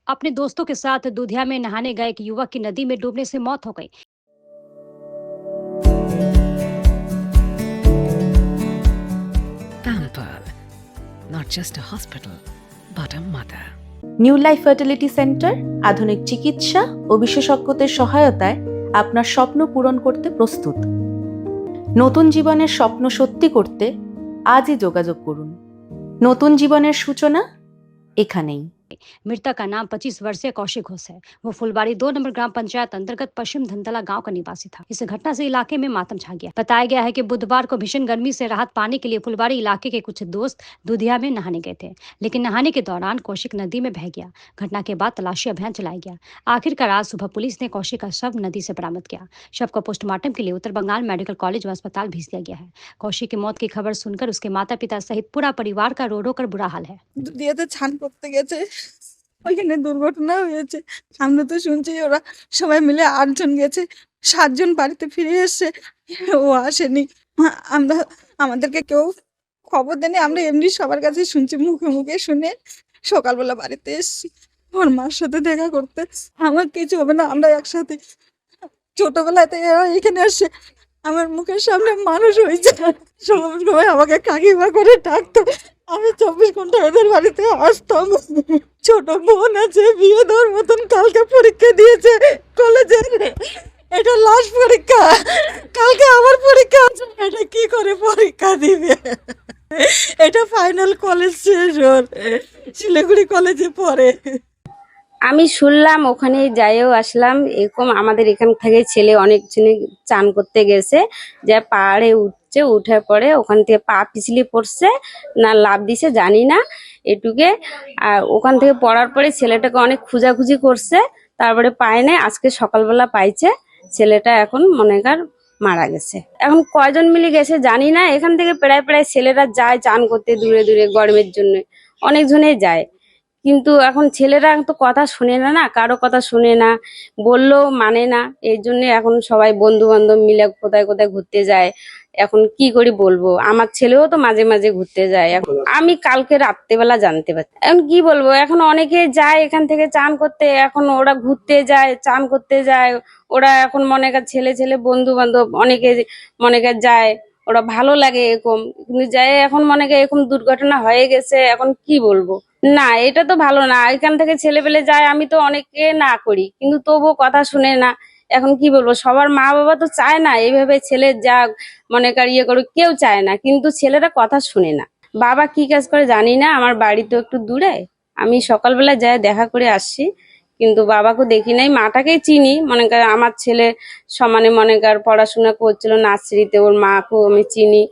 अपने दोस्तों के साथ दूधिया में नहाने गए एक युवक की नदी में डूबने से मौत हो गई। Pampered, not just a hospital, but a mother. New life fertility centre আধুনিক চিকিৎসা ও বিশেষজ্ঞদের সহায়তায় আপনার স্বপ্ন পূরণ করতে প্রস্তুত। নতুন জীবনের স্বপ্ন সত্যি করতে আজই যোগাযোগ করুন। নতুন জীবনের সূচনা এখানেই। मृतक का नाम 25 वर्षीय कौशिक घोष है। वो फुलबाड़ी 2 नंबर ग्राम पंचायत अंतर्गत पश्चिम धनतला गांव का निवासी था। इस घटना से इलाके में मातम छा गया। बताया गया है कि बुधवार को भीषण गर्मी से राहत पाने के लिए फुलबाड़ी इलाके के कुछ दोस्त दूधिया में नहाने गए थे, लेकिन नहाने के दौरान कौशिक नदी में बह गया। घटना के बाद तलाशी अभियान चलाया गया। आखिरकार आज सुबह पुलिस ने कौशिक का शव नदी से बरामद किया। शव को पोस्टमार्टम के लिए उत्तर बंगाल मेडिकल कॉलेज व अस्पताल भेज दिया गया है। कौशिक की मौत की खबर सुनकर उसके माता पिता सहित पूरा परिवार का रो रो कर बुरा हाल है। দুধিয়াতে ছান করতে গেছে, ওইখানে দুর্ঘটনা হয়েছে। আমরা তো শুনছি ওরা সবাই মিলে 8 জন গেছে, 7 জন বাড়িতে ফিরে এসছে, ও আসেনি। আমরা আমাদেরকে কেউ খবর দেয়নি, আমরা এমনি সবার কাছে শুনছি, মুখে মুখে শুনে সকালবেলা বাড়িতে এসছি ওর মার সাথে দেখা করতে। আমার কিছু হবে না, আমরা একসাথে ছোটবেলাতে এরা এখানে আসছে, আমার মুখের সামনে মানুষ হয়েছে, সবাই আমাকে কাকিমা করে ডাকতো। আমি 24 ঘন্টা ওদের বাড়িতে আসতাম। ছোট বোন আছে, বিয়ে দেওয়ার মতন কালকে পরীক্ষা দিয়েছে কলেজের, এটা লাস্ট পরীক্ষা, কালকে আবার পরীক্ষা আছে, এটা কি করে পরীক্ষা দিবে? এটা ফাইনাল কলেজ শেষ ওর, শিলিগুড়ি কলেজে পড়ে। আমি শুনলাম, ওখানে যাইও আসলাম, এরকম আমাদের এখান থেকে ছেলে অনেক জনে চান করতে গেছে, যা পাহাড়ে উঠছে, উঠার পরে ওখান থেকে পা পিছলি পড়ছে না লাফ দিছে জানি না এটুকে। আর ওখান থেকে পড়ার পরে ছেলেটাকে অনেক খুঁজাখুঁজি করছে, তারপরে পায় না, আজকে সকালবেলা পাইছে। ছেলেটা এখন মনে কর মারা গেছে। এখন কয়জন মিলে গেছে জানি না, এখান থেকে প্রায় প্রায় ছেলেরা যায় চান করতে দূরে দূরে, গরমের জন্য অনেকজনেই যায়। কিন্তু এখন ছেলেরা তো কথা শুনে না, কারো কথা শুনে না, বললেও মানে না। এই জন্য এখন সবাই বন্ধু বান্ধব মিলে কোথায় কোথায় ঘুরতে যায়। এখন কি করি বলবো, আমার ছেলেও তো মাঝে মাঝে ঘুরতে যায়। এখন আমি কালকে রাত্রেবেলা জানতে পারছি। এখন কি বলবো, এখন অনেকে যায় এখান থেকে চান করতে, এখন ওরা ঘুরতে যায়, চান করতে যায়। ওরা এখন মনে কর ছেলে ছেলে বন্ধু বান্ধব অনেকে মনে কর যায়, ওরা ভালো লাগে এরকম। কিন্তু যায় এখন মনে কর এরকম দুর্ঘটনা হয়ে গেছে, এখন কি বলবো। না, এটা তো ভালো না। এখান থেকে ছেলে পেলে যায়, আমি তো অনেকে না করি, কিন্তু তবুও কথা শুনে না। এখন কি বলবো, সবার মা বাবা তো চায় না এইভাবে ছেলে যা মনে কর ইয়ে করুক, কেউ চায় না, কিন্তু ছেলেরা কথা শুনে না। বাবা কি কাজ করে জানি না, আমার বাড়ি তো একটু দূরে, আমি সকালবেলা যাই দেখা করে আসছি, কিন্তু বাবাকে দেখি নাই। মাটাকেই চিনি, মনে কর আমার ছেলে সমানে মনে কর পড়াশোনা করছিল নার্সারিতে, ওর মাকেও আমি চিনি।